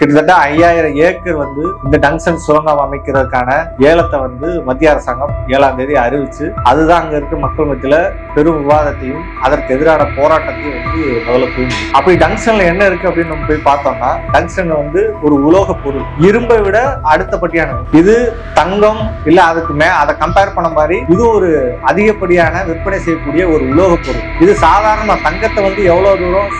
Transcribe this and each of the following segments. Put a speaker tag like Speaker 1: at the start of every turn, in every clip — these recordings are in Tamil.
Speaker 1: கிட்டத்தட்ட 5000 ஏக்கர் வந்து இந்த டங்ஸ்டன் சுரங்கம் அமைக்கிறதுக்கான ஏலத்தை வந்து மத்திய அரசாங்கம் 7ஆம் தேதி அறிவிச்சு அதுதான் அங்க இருக்க மக்கள் மத்தியில பெரும் விவாதத்தையும் அதற்கு எதிரான போராட்டத்தையும் வந்து முதல்ல தூண்டுது. அப்படி டங்ஸ்டன்ல என்ன இருக்கு அப்படின்னு நம்ம போய் பார்த்தோம்னா, டங்ஸ்டன் வந்து ஒரு உலோக பொருள், இரும்பை விட அடுத்தபடியானது. இது தங்கம் இல்ல அதுக்கு அதை கம்பேர் பண்ண மாதிரி இது ஒரு அதிகப்படியான விற்பனை செய்யக்கூடிய ஒரு உலோக பொருள். இது சாதாரண தங்கத்தை வந்து எவ்வளவு தூரம்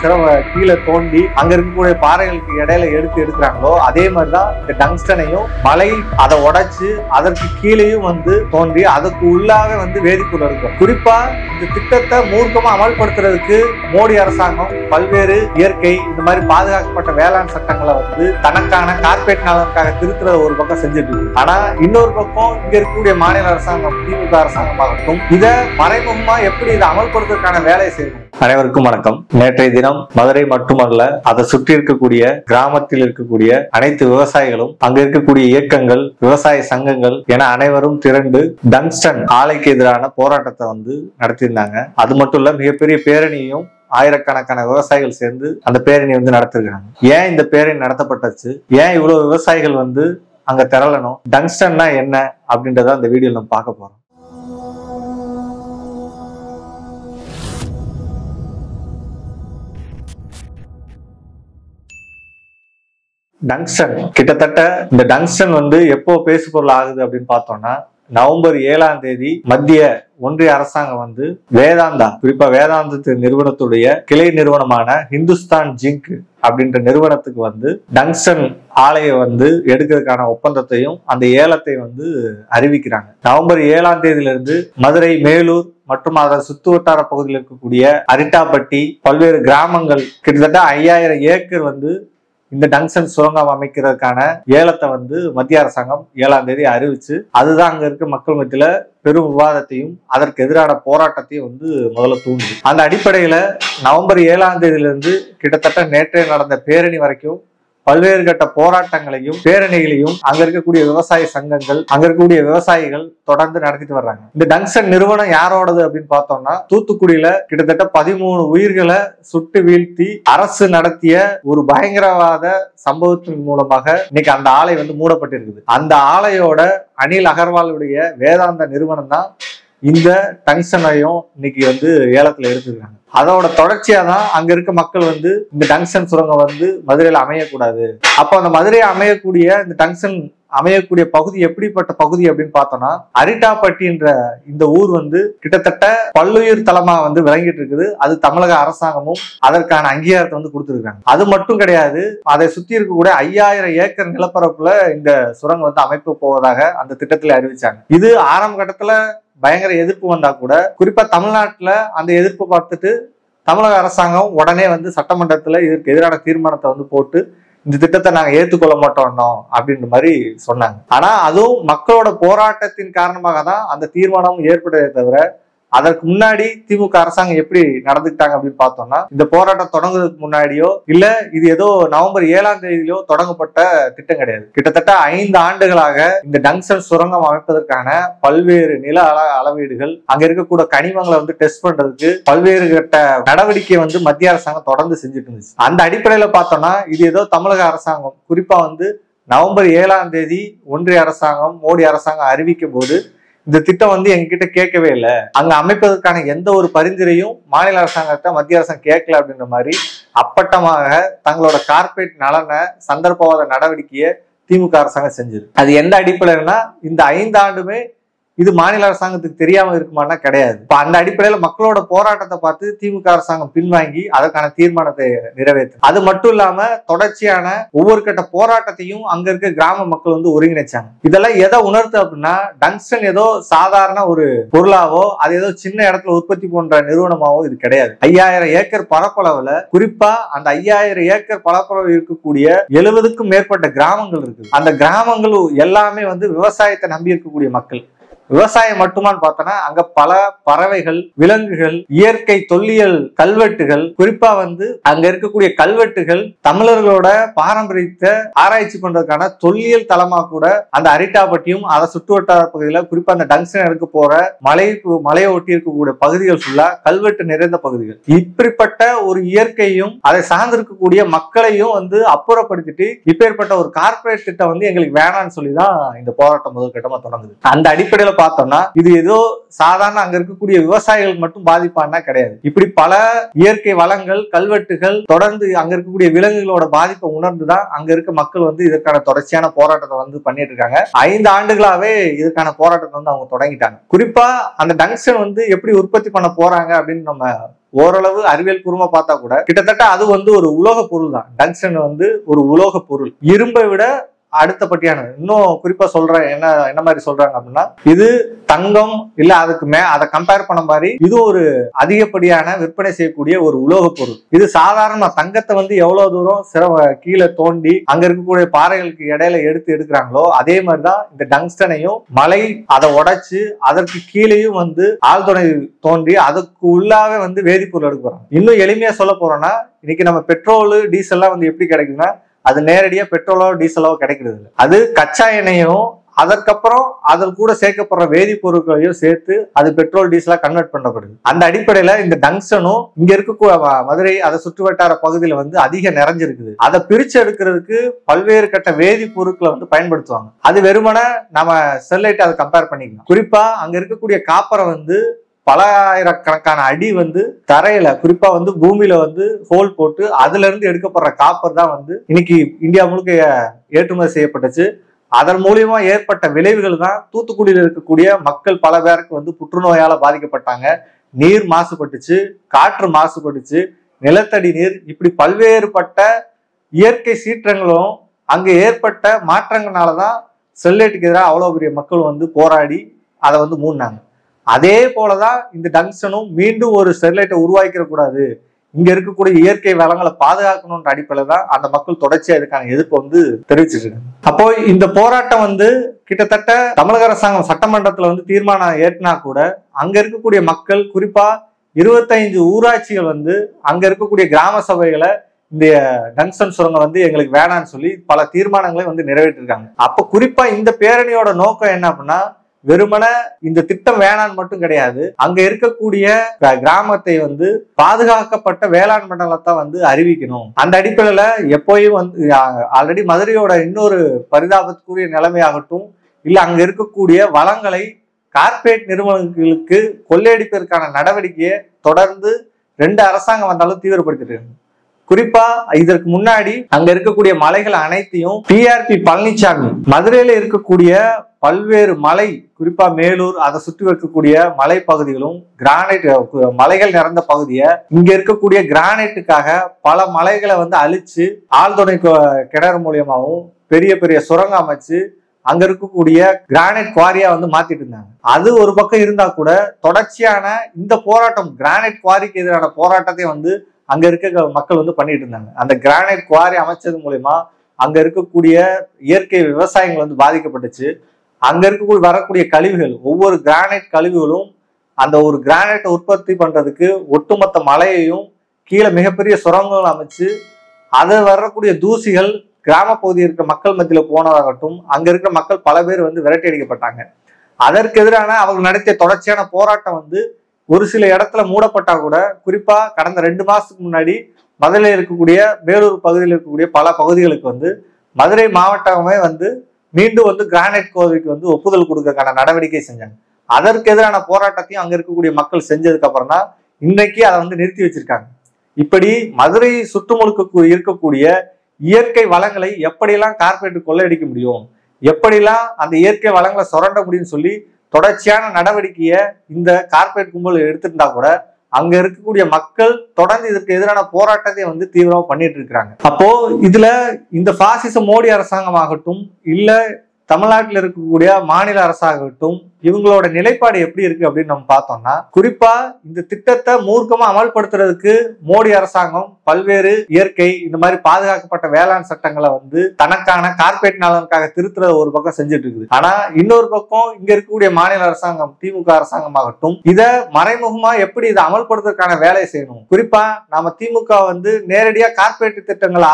Speaker 1: கீழே தோண்டி அங்க இருக்கக்கூடிய பாறைகளுக்கு இடையில எடுக்கிறாங்களோ அதே மாதிரிதான் இந்த டங்ஸ்டனையும் மலை அதை உடைச்சு அதற்கு கீழேயும் வந்து தோண்டி அதுக்கு உள்ளாவே வந்து வேதிப்பொருள் இருக்கும். குறிப்பா இந்த திட்டத்தை மூர்க்கமா அமல்படுத்துறதுக்கு மோடி அரசாங்கம் பல்வேறு இயற்கை இந்த மாதிரி பாதுகாக்கப்பட்ட வேளாண் சட்டங்களை வந்து தனக்கான கார்பரேட் நலனுக்காக திருத்துறத ஒரு பக்கம் செஞ்சுட்டு இருக்கு. ஆனா இன்னொரு பக்கம் இங்க இருக்கக்கூடிய மாநில அரசாங்கம் திமுக அரசாங்கமாகட்டும் இதை மறைமுகமா எப்படி இதை அமல்படுத்துறதுக்கான வேலையை செய்யணும். அனைவருக்கும் வணக்கம். நேற்றைய தினம் மதுரை மட்டுமல்ல அதை சுற்றி இருக்கக்கூடிய கிராமத்தில் இருக்கக்கூடிய அனைத்து விவசாயிகளும் அங்க இருக்கக்கூடிய இயக்கங்கள் விவசாய சங்கங்கள் என அனைவரும் திரண்டு டங்ஸ்டன் ஆலைக்கு எதிரான போராட்டத்தை வந்து நடத்தியிருந்தாங்க. அது மட்டும் இல்ல மிகப்பெரிய பேரணியும் ஆயிரக்கணக்கான விவசாயிகள் சேர்ந்து அந்த பேரணி வந்து நடத்திருக்காங்க. ஏன் இந்த பேரணி நடத்தப்பட்டுச்சு, ஏன் இவ்வளவு விவசாயிகள் வந்து அங்க திரளணும், டங்ஸ்டன்னா என்ன அப்படின்றத அந்த வீடியோல நம்ம பார்க்க போறோம். டங்ஸ்டன் கிட்டத்தட்ட இந்த டங்ஸ்டன் வந்து எப்போ பேசு பொருள் ஆகுது அப்படின்னு பார்த்தோம்னா, நவம்பர் 7ஆம் தேதி மத்திய ஒன்றிய அரசாங்கம் வந்து வேதாந்தா, குறிப்பா வேதாந்த நிறுவனத்துடைய கிளை நிறுவனமான ஹிந்துஸ்தான் ஜிங்க் அப்படின்ற நிறுவனத்துக்கு வந்து டங்ஸ்டன் ஆலையை வந்து எடுக்கிறதுக்கான ஒப்பந்தத்தையும் அந்த ஏலத்தை வந்து அறிவிக்கிறாங்க. நவம்பர் 7ஆம் தேதியிலிருந்து மதுரை, மேலூர் மற்றும் அதன் சுத்து வட்டார பகுதியில் இருக்கக்கூடிய அரிட்டாப்பட்டி பல்வேறு கிராமங்கள் கிட்டத்தட்ட 5000 ஏக்கர் வந்து இந்த டங்ஸ்டன் சுரங்கம் அமைக்கிறதுக்கான ஏலத்தை வந்து மத்திய அரசாங்கம் 7ஆம் தேதி அறிவிச்சு அதுதான் அங்க இருக்க மக்கள் மத்தியில பெரும் விவாதத்தையும் அதற்கு எதிரான போராட்டத்தையும் வந்து முதல்ல தூண்டுது. அந்த அடிப்படையில நவம்பர் 7ஆம் தேதியிலிருந்து கிட்டத்தட்ட நேற்றே நடந்த பேரணி வரைக்கும் பல்வேறு கட்ட போராட்டங்களையும் பேரணிகளையும் அங்க இருக்கக்கூடிய விவசாய சங்கங்கள் அங்க இருக்கக்கூடிய விவசாயிகள் தொடர்ந்து நடத்திட்டு வர்றாங்க. இந்த டங்ஸ்டன் நிறுவனம் யாரோடது அப்படின்னு பார்த்தோம்னா, தூத்துக்குடியில கிட்டத்தட்ட 13 உயிர்களை சுட்டு வீழ்த்தி அரசு நடத்திய ஒரு பயங்கரவாத சம்பவத்தின் மூலமாக இன்னைக்கு அந்த ஆலை வந்து மூடப்பட்டிருக்குது. அந்த ஆலையோட அனில் அகர்வாலுடைய வேதாந்த நிறுவனம் தான் இந்த டங்ஸ்டனையும் இன்னைக்கு வந்து ஏலத்துல எடுத்துருக்காங்க. அதோட தொடர்ச்சியா தான் அங்க இருக்க மக்கள் வந்து இந்த டங்ஸ்டன் சுரங்கம் வந்து மதுரையில அமையக்கூடாது. அப்போ அந்த மதுரையை அமையக்கூடிய இந்த டங்ஸ்டன் அமையக்கூடிய பகுதி எப்படிப்பட்ட பகுதி அப்படின்னு பார்த்தோம்னா, அரிட்டாப்பட்டின்ற இந்த ஊர் வந்து கிட்டத்தட்ட பல்லுயிர் தலமா வந்து விளங்கிட்டு இருக்குது. அது தமிழக அரசாங்கமும் அதற்கான அங்கீகாரத்தை வந்து கொடுத்துருக்காங்க. அது மட்டும் கிடையாது, அதை சுத்தி இருக்கக்கூடிய 5000 ஏக்கர் நிலப்பரப்புல இந்த சுரங்கம் வந்து அமைப்பு போவதாக அந்த திட்டத்தில் அறிவிச்சாங்க. இது ஆரம்ப கட்டத்துல பயங்கர எதிர்ப்பு வந்தா கூட, குறிப்பா தமிழ்நாட்டுல அந்த எதிர்ப்பு பார்த்துட்டு தமிழக அரசாங்கம் உடனே வந்து சட்டமன்றத்துல இதற்கு எதிரான தீர்மானத்தை வந்து போட்டு இந்த திட்டத்தை நாங்க ஏற்றுக்கொள்ள மாட்டோம் அப்படின்ற மாதிரி சொன்னாங்க. ஆனா அதுவும் மக்களோட போராட்டத்தின் காரணமாக தான் அந்த தீர்மானம் ஏற்பட்டதே தவிர அதற்கு முன்னாடி திமுக அரசாங்கம் எப்படி நடந்துக்கிட்டாங்க அப்படின்னு பார்த்தோம்னா, இந்த போராட்டம் தொடங்குறதுக்கு முன்னாடியோ இல்ல இது ஏதோ நவம்பர் 7ஆம் தேதியிலோ தொடங்கப்பட்ட திட்டம் கிடையாது. கிட்டத்தட்ட 5 ஆண்டுகளாக இந்த டங்ஸ்டன் சுரங்கம் அமைப்பதற்கான பல்வேறு நில அளவீடுகள் அங்க இருக்கக்கூடிய கனிமங்களை வந்து டெஸ்ட் பண்றதுக்கு பல்வேறு கட்ட நடவடிக்கை வந்து மத்திய அரசாங்கம் தொடர்ந்து செஞ்சுட்டு இருந்துச்சு. அந்த அடிப்படையில பார்த்தோம்னா இது ஏதோ தமிழக அரசாங்கம் குறிப்பா வந்து நவம்பர் 7ஆம் தேதி ஒன்றிய அரசாங்கம் மோடி அரசாங்கம் அறிவிக்கும் போது இந்த திட்டம் வந்து எங்ககிட்ட கேட்கவே இல்லை, அங்க அமைப்பதற்கான எந்த ஒரு பரிந்துரையும் மாநில அரசாங்கத்தை மத்திய அரசாங்கம் கேட்கல அப்படின்ற மாதிரி அப்பட்டமாக தங்களோட கார்பரேட் நலனை சந்தர்ப்பவாத நடவடிக்கையை திமுக அரசாங்கம் செஞ்சது. அது எந்த அடிப்படையிலன்னா, இந்த 5 ஆண்டுமே இது மாநில அரசாங்கத்துக்கு தெரியாம இருக்குமானா கிடையாது. இப்ப அந்த அடிப்படையில மக்களோட போராட்டத்தை பார்த்து திமுக அரசாங்கம் பின்வாங்கி அதற்கான தீர்மானத்தை நிறைவேற்று. அது மட்டும் இல்லாம தொடர்ச்சியான ஒவ்வொரு கட்ட போராட்டத்தையும் அங்க இருக்க கிராம மக்கள் வந்து ஒருங்கிணைச்சாங்க. இதெல்லாம் எதை உணர்த்து அப்படின்னா, டங்ஸ்டன் ஏதோ சாதாரண ஒரு பொருளாவோ அது ஏதோ சின்ன இடத்துல உற்பத்தி போன்ற நிறுவனமாவோ இது கிடையாது. 5000 ஏக்கர் பரப்பளவுல, குறிப்பா அந்த 5000 ஏக்கர் பரப்பளவு இருக்கக்கூடிய 70க்கும் மேற்பட்ட கிராமங்கள் இருக்கு. அந்த கிராமங்கள் எல்லாமே வந்து விவசாயத்தை நம்பி இருக்கக்கூடிய மக்கள். விவசாயம் மட்டுமான்னு பார்த்தோன்னா அங்க பல பறவைகள், விலங்குகள், இயற்கை தொல்லியல் கல்வெட்டுகள், குறிப்பா அங்க இருக்கக்கூடிய கல்வெட்டுகள் தமிழர்களோட பாரம்பரியத்தை ஆராய்ச்சி பண்றதுக்கான தொல்லியல் தளமா கூட அந்த அரிட்டாப்பட்டியும் அதை சுற்றுவட்டார பகுதியில, குறிப்பா அந்த டங்ஸ்டன் எடுக்க போற மலையை ஒட்டி இருக்கக்கூடிய பகுதிகள் ஃபுல்லா கல்வெட்டு நிறைந்த பகுதிகள். இப்படிப்பட்ட ஒரு இயற்கையும் அதை சார்ந்திருக்கக்கூடிய மக்களையும் அப்புறப்படுத்திட்டு இப்பேற்பட்ட ஒரு கார்பரேட் திட்டம் எங்களுக்கு வேணாம்னு சொல்லிதான் இந்த போராட்டம் முதல் கட்டமா தொடங்குது. அந்த அடிப்படையில பார்த்தோம்னா இது ஏதோ சாதாரண அங்க இருக்கக்கூடிய விவசாயிகளுக்கு மட்டும் பாதிப்பானா கிடையாது. இப்படி பல இயற்கை வளங்கள், கல்வெட்டுகள் தொடர்ந்து அங்க இருக்கக்கூடிய விலங்குகளோட பாதிப்பை உணர்ந்துதான் அங்க இருக்க மக்கள் இதற்கான தொடர்ச்சியான போராட்டத்தை பண்ணிட்டு இருக்காங்க. 5 ஆண்டுகளாவே இதற்கான போராட்டத்தை அவங்க தொடங்கிட்டாங்க. குறிப்பா அந்த டங்ஸ்டன் எப்படி உற்பத்தி பண்ண போறாங்க அப்படின்னு நம்ம ஓரளவு அறிவியல் பூர்வமா பார்த்தா கூட கிட்டத்தட்ட அது ஒரு உலோக பொருள் தான். டங்ஸ்டன் ஒரு உலோக பொருள். இரும்பை விட அடுத்தபடியானது. இன்னும் குறிப்பா சொல்றேன், என்ன மாதிரி சொல்றாங்க அப்படின்னா, இது தங்கம் இல்ல அதை கம்பேர் பண்ண மாதிரி இது ஒரு அதிகப்படியான விற்பனை செய்யக்கூடிய ஒரு உலோக பொருள். இது சாதாரண தங்கத்தை எவ்வளவு தூரம் கீழே தோண்டி அங்க இருக்கக்கூடிய பாறைகளுக்கு இடையில எடுக்கிறாங்களோ அதே மாதிரிதான் இந்த டங்ஸ்டனையும் மலை அதை உடைச்சு அதற்கு கீழேயும் ஆழ்துணை தோண்டி அதுக்கு உள்ளாவே வேதிப்பொருள் எடுக்க போறாங்க. இன்னும் எளிமையா சொல்ல போறோம்னா, இன்னைக்கு நம்ம பெட்ரோல் டீசல் எல்லாம் எப்படி கிடைக்குதுன்னா அது நேரடியா பெட்ரோலோ டீசலோ கிடைக்கிறது இல்லை. அது கச்சா எண்ணெயும் அதற்கப்புறம் அதில் கூட சேர்க்கப்படுற வேதிப்பொருட்களையும் சேர்த்து அது பெட்ரோல் டீசலா கன்வெர்ட் பண்ணப்படுது. அந்த அடிப்படையில இந்த டங்ஸ்டனும் இங்க இருக்க மதுரை அதை சுற்றுவட்டார பகுதியில அதிக நிறைஞ்சிருக்குது. அதை பிரிச்சு எடுக்கிறதுக்கு பல்வேறு கட்ட வேதிப்பொருட்களை பயன்படுத்துவாங்க. அது வெறுமன நம்ம ஸ்டெர்லைட் அதை கம்பேர் பண்ணிக்கலாம். குறிப்பா அங்க இருக்கக்கூடிய காப்பரை பல ஆயிரக்கணக்கான அடி தரையில, குறிப்பா பூமியில ஹோல் போட்டு அதுல இருந்து எடுக்கப்படுற காப்பர் தான் இன்னைக்கு இந்தியா முழுக்க ஏற்றுமதி செய்யப்பட்டுச்சு. அதன் மூலியமா ஏற்பட்ட விளைவுகள் தான் தூத்துக்குடியில் இருக்கக்கூடிய மக்கள் பல பேருக்கு புற்றுநோயால பாதிக்கப்பட்டாங்க. நீர் மாசுபட்டுச்சு, காற்று மாசுபட்டுச்சு, நிலத்தடி நீர், இப்படி பல்வேறுபட்ட இயற்கை சீற்றங்களும் அங்க ஏற்பட்ட மாற்றங்களாலதான் ஸ்டெர்லைட்டுக்கு எதிராக அவ்வளவு பெரிய மக்கள் போராடி அதை மூடினாங்க. அதே போலதான் இந்த டங்ஸ்டனும் மீண்டும் ஒரு ஸ்டெர்லைட்டை உருவாக்கிட கூடாது, இங்க இருக்கக்கூடிய இயற்கை வளங்களை பாதுகாக்கணும்ன்ற அடிப்படையில தான் அந்த மக்கள் தொடர்ச்சியா இதுக்கான எதிர்ப்பு தெரிவிச்சிட்டு இருக்காங்க. அப்போ இந்த போராட்டம் கிட்டத்தட்ட தமிழக அரசாங்கம் சட்டமன்றத்துல தீர்மானம் ஏற்றினா கூட அங்க இருக்கக்கூடிய மக்கள், குறிப்பா 25 ஊராட்சிகள் அங்க இருக்கக்கூடிய கிராம சபைகளை இந்த டங்ஸ்டன் சுரங்கம் எங்களுக்கு வேணான்னு சொல்லி பல தீர்மானங்களை நிறைவேற்றிருக்காங்க. அப்ப குறிப்பா இந்த பேரணியோட நோக்கம் என்ன அப்படின்னா, வெறுமன இந்த திட்டம் வேணான்னு மட்டும் கிடையாது, அங்க இருக்கக்கூடிய கிராமத்தை பாதுகாக்கப்பட்ட வேளாண் மண்டலத்தை அறிவிக்கணும். அந்த அடிப்படையில எப்போயும் ஆல்ரெடி மதுரையோட இன்னொரு பரிதாபத்துக்குரிய நிலைமையாகட்டும், இல்ல அங்க இருக்கக்கூடிய வளங்களை கார்பரேட் நிறுவனங்களுக்கு கொள்ளையடிப்பதற்கான நடவடிக்கையை தொடர்ந்து 2 அரசாங்கம் வந்தாலும் தீவிரப்படுத்திட்டு இருக்கு. குறிப்பா இதற்கு முன்னாடி அங்க இருக்கக்கூடிய மலைகள் அனைத்தையும் டிஆர்பி பழனிசாமி மதுரையில இருக்கக்கூடிய பல்வேறு மலை, குறிப்பா மேலூர் அதை சுற்றி இருக்கக்கூடிய மலை பகுதிகளும் கிரானைட் மலைகள் நிறைந்த பகுதியை இங்க இருக்கக்கூடிய கிரானைட்டுக்காக பல மலைகளை அழிச்சு ஆழ்துணை கிணறு மூலியமாகவும் பெரிய பெரிய சுரங்கம் அமைச்சு அங்க இருக்கக்கூடிய கிரானைட் குவாரியா மாத்திட்டு இருந்தாங்க. அது ஒரு பக்கம் இருந்தா கூட தொடர்ச்சியான இந்த போராட்டம், கிரானைட் குவாரிக்கு எதிரான போராட்டத்தை அங்க இருக்க மக்கள் பண்ணிட்டு இருந்தாங்க. அந்த கிரானைட் குவாரி அமைச்சது மூலயமா அங்க இருக்கக்கூடிய இயற்கை விவசாயங்கள் பாதிக்கப்பட்டுச்சு. அங்க இருக்கக்கூடிய வரக்கூடிய கழிவுகள், ஒவ்வொரு கிரானைட் கழிவுகளும் அந்த ஒரு கிரானைட்டை உற்பத்தி பண்றதுக்கு ஒட்டுமொத்த மலையையும் கீழே மிகப்பெரிய சுரங்கங்கள் அமைச்சு அது வரக்கூடிய தூசிகள் கிராம பகுதியில் இருக்கிற மக்கள் மத்தியில போனதாகட்டும், அங்க இருக்கிற மக்கள் பல பேர் விரட்டி அடிக்கப்பட்டாங்க. அதற்கு எதிரான அவங்க நடத்திய தொடர்ச்சியான போராட்டம் ஒரு சில இடத்துல மூடப்பட்டா கூட, குறிப்பா கடந்த 2 மாசத்துக்கு முன்னாடி மதுரையில் இருக்கக்கூடிய வேலூர் பகுதியில் இருக்கக்கூடிய பல பகுதிகளுக்கு மதுரை மாவட்டமே மீண்டும் கிரானைட் கோவிலுக்கு ஒப்புதல் கொடுக்கறதுக்கான நடவடிக்கை செஞ்சாங்க. அதற்கு எதிரான போராட்டத்தையும் அங்க இருக்கக்கூடிய மக்கள் செஞ்சதுக்கு அப்புறம் தான் இன்னைக்கு அதை நிறுத்தி வச்சிருக்காங்க. இப்படி மதுரை சுற்றுமுழுக்க இருக்கக்கூடிய இயற்கை வளங்களை எப்படியெல்லாம் கார்பரேட் கொள்ளையடிக்க முடியும், எப்படிலாம் அந்த இயற்கை வளங்களை சுரண்ட முடியும்னு சொல்லி தொடர்ச்சியான நடவடிக்கையை இந்த கார்பரேட் கும்பல் எடுத்திருந்தா கூட அங்க இருக்கக்கூடிய மக்கள் தொடர்ந்து இதற்கு எதிரான போராட்டத்தை தீவிரமா பண்ணிட்டு இருக்கிறாங்க. அப்போ இதுல இந்த பாசிச மோடி அரசாங்கம் ஆகட்டும், இல்ல தமிழ்நாட்டில் இருக்கக்கூடிய மாநில அரசாகட்டும், இவங்களோட நிலைப்பாடு எப்படி இருக்கு அப்படின்னு நம்ம பார்த்தோம்னா, குறிப்பா இந்த திட்டத்தை மூர்க்கமா அமல்படுத்துறதுக்கு மோடி அரசாங்கம் பல்வேறு இயற்கை இந்த மாதிரி பாதுகாக்கப்பட்ட வேளாண் சட்டங்களை தனக்கான கார்பரேட் நலனுக்காக திருத்துறத ஒரு பக்கம் செஞ்சுட்டு இருக்குது. ஆனா இன்னொரு பக்கம் இங்க இருக்கக்கூடிய மாநில அரசாங்கம் திமுக அரசாங்கமாகட்டும் இத மறைமுகமா எப்படி இதை அமல்படுத்துறதுக்கான வேலையை செய்யணும். குறிப்பா நாம திமுக நேரடியா கார்பரேட் திட்டங்களை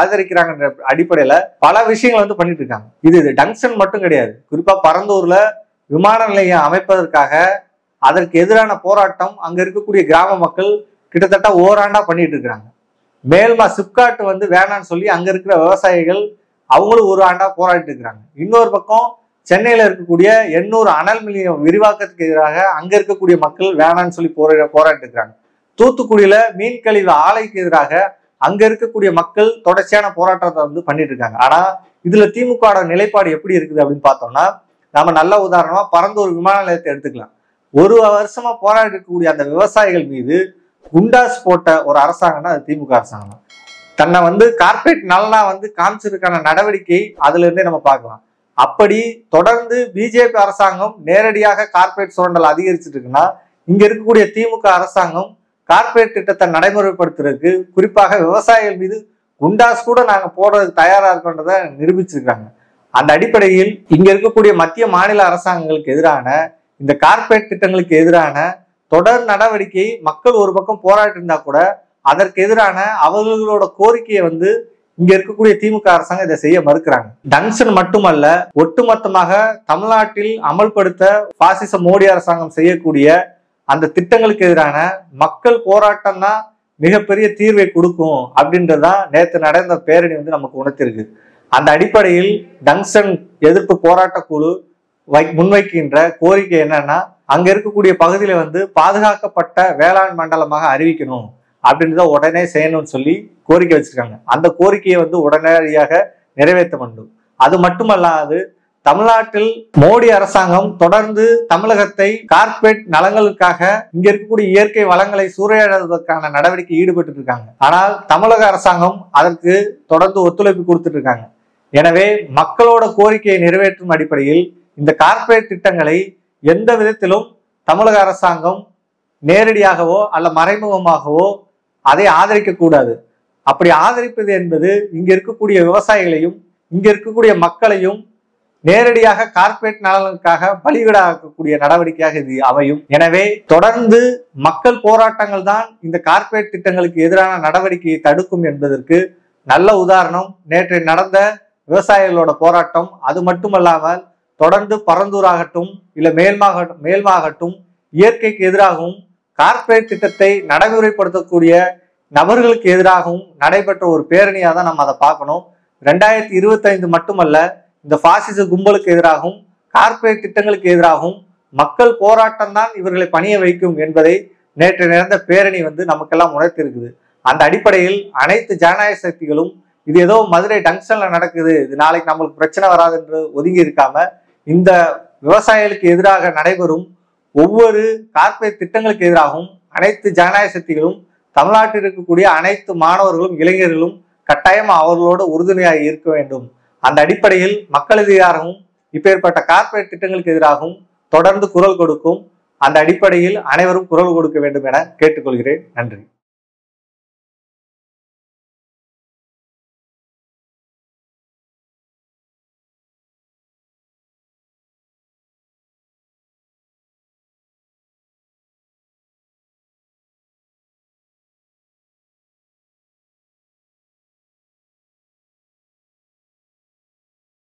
Speaker 1: ஆதரிக்கிறாங்க அடிப்படையில பல விஷயங்கள் பண்ணிட்டு இருக்காங்க. இது டங்ஸ்டன் மட்டும் கிடையாது. குறிப்பா பரந்தூர்ல விமான நிலையம் அமைப்பதற்காக அதற்கு எதிரான போராட்டம் அங்க இருக்கக்கூடிய கிராம மக்கள் கிட்டத்தட்ட ஓராண்டா பண்ணிட்டு இருக்காங்க. மேல்மா சிப்காட் வேணான்னு சொல்லி அங்க இருக்கிற விவசாயிகள் அவங்களும் ஒரு ஆண்டா போராடிட்டு இருக்கிறாங்க. இன்னொரு பக்கம் சென்னையில இருக்கக்கூடிய 800 அனல் மில்லியம் விரிவாக்கத்துக்கு எதிராக அங்க இருக்கக்கூடிய மக்கள் வேணான்னு சொல்லி போராடிட்டு இருக்கிறாங்க. தூத்துக்குடியில மீன் கழிவு ஆலைக்கு எதிராக அங்க இருக்கக்கூடிய மக்கள் தொடர்ச்சியான போராட்டத்தை பண்ணிட்டு இருக்காங்க. ஆனா இதுல திமுக நிலைப்பாடு எப்படி இருக்குது அப்படின்னு பார்த்தோம்னா, நாம நல்ல உதாரணமா பரந்தூர் விமான நிலையத்தை எடுத்துக்கலாம். ஒரு வருஷமா போராடி இருக்கக்கூடிய அந்த விவசாயிகள் மீது குண்டாஸ் போட்ட ஒரு அரசாங்கம்னா அது திமுக அரசாங்கம். தன்னை கார்பரேட் நலனா காமிச்சதுக்கான நடவடிக்கை அதுல இருந்தே நம்ம பார்க்கலாம். அப்படி தொடர்ந்து பிஜேபி அரசாங்கம் நேரடியாக கார்பரேட் சுரண்டல் அதிகரிச்சுட்டு இருக்குன்னா, இங்க இருக்கக்கூடிய திமுக அரசாங்கம் கார்பரேட் திட்டத்தை நடைமுறைப்படுத்துறதுக்கு குறிப்பாக விவசாயிகள் மீது குண்டாஸ் கூட நாங்க போடுறதுக்கு தயாரா இருக்கோன்றதை நிரூபிச்சிருக்காங்க. அந்த அடிப்படையில் இங்க இருக்கக்கூடிய மத்திய மாநில அரசாங்கங்களுக்கு எதிரான இந்த கார்பரேட் திட்டங்களுக்கு எதிரான தொடர் நடவடிக்கை மக்கள் ஒரு பக்கம் போராடி இருந்தா கூட அதற்கு எதிரான அவர்களோட கோரிக்கையை இங்க இருக்கக்கூடிய திமுக அரசாங்கம் இதை செய்ய மறுக்கிறாங்க. டங்ஸ்டன் மட்டுமல்ல, ஒட்டுமொத்தமாக தமிழ்நாட்டில் அமல்படுத்த பாசிச மோடி அரசாங்கம் செய்யக்கூடிய அந்த திட்டங்களுக்கு எதிரான மக்கள் போராட்டம் தான் மிகப்பெரிய தீர்வை கொடுக்கும் அப்படின்றதுதான் நேற்று நடந்த பேரணி நமக்கு உணர்த்திருக்கு. அந்த அடிப்படையில் டங்ஸ்டன் எதிர்ப்பு போராட்ட குழு முன்வைக்கின்ற கோரிக்கை என்னன்னா, அங்க இருக்கக்கூடிய பகுதியில பாதுகாக்கப்பட்ட வேளாண் மண்டலமாக அறிவிக்கணும் அப்படின்றத உடனே செய்யணும்னு சொல்லி கோரிக்கை வச்சிருக்காங்க. அந்த கோரிக்கையை உடனடியாக நிறைவேற்ற வேண்டும். அது மட்டுமல்லாது தமிழ்நாட்டில் மோடி அரசாங்கம் தொடர்ந்து தமிழகத்தை கார்பரேட் நலன்களுக்காக இங்க இருக்கக்கூடிய இயற்கை வளங்களை சூறையாடுவதற்கான நடவடிக்கை ஈடுபட்டு இருக்காங்க. ஆனால் தமிழக அரசாங்கம் அதற்கு தொடர்ந்து ஒத்துழைப்பு கொடுத்துட்டு இருக்காங்க. எனவே மக்களோட கோரிக்கையை நிறைவேற்றும் அடிப்படையில் இந்த கார்பரேட் திட்டங்களை எந்த விதத்திலும் தமிழக அரசாங்கம் நேரடியாகவோ அல்ல மறைமுகமாகவோ அதை ஆதரிக்க கூடாது. அப்படி ஆதரிப்பது என்பது இங்க இருக்கக்கூடிய விவசாயிகளையும் இங்க இருக்கக்கூடிய மக்களையும் நேரடியாக கார்பரேட் நலனுக்காக பலிகீடாக்கக்கூடிய நடவடிக்கையாக இது அமையும். எனவே தொடர்ந்து மக்கள் போராட்டங்கள் தான் இந்த கார்பரேட் திட்டங்களுக்கு எதிரான நடவடிக்கையை தடுக்கும் என்பதற்கு நல்ல உதாரணம் நேற்று நடந்த விவசாயிகளோட போராட்டம். அது மட்டுமல்லாமல் தொடர்ந்து பரந்தூராகட்டும் இல்ல மேல்மாகட்டும் இயற்கைக்கு எதிராகவும் கார்பரேட் திட்டத்தை நடைமுறைப்படுத்தக்கூடிய நபர்களுக்கு எதிராகவும் நடைபெற்ற ஒரு பேரணியா தான் நம்ம அதை பார்க்கணும். 2025 மட்டுமல்ல, இந்த பாசிச கும்பலுக்கு எதிராகவும் கார்பரேட் திட்டங்களுக்கு எதிராகவும் மக்கள் போராட்டம் தான் இவர்களை பணிய வைக்கும் என்பதை நேற்று நடந்த பேரணி நமக்கெல்லாம் உணர்த்திருக்குது. அந்த அடிப்படையில் அனைத்து ஜனநாயக சக்திகளும் இது ஏதோ மதுரை டங்ஸ்டன்ல நடக்குது, இது நாளைக்கு நம்மளுக்கு பிரச்சனை வராது என்று ஒதுங்கி இருக்காம இந்த விவசாயிகளுக்கு எதிராக நடைபெறும் ஒவ்வொரு கார்பரேட் திட்டங்களுக்கு எதிராகவும் அனைத்து ஜனநாயக சக்திகளும் தமிழ்நாட்டில் இருக்கக்கூடிய அனைத்து மாணவர்களும் இளைஞர்களும் கட்டாயம் அவர்களோடு உறுதுணையாக இருக்க வேண்டும். அந்த அடிப்படையில் மக்கள் எதிராகவும் இப்பேற்பட்ட கார்பரேட் திட்டங்களுக்கு எதிராகவும் தொடர்ந்து குரல் கொடுக்கும். அந்த அடிப்படையில் அனைவரும் குரல் கொடுக்க வேண்டும் என கேட்டுக்கொள்கிறேன். நன்றி.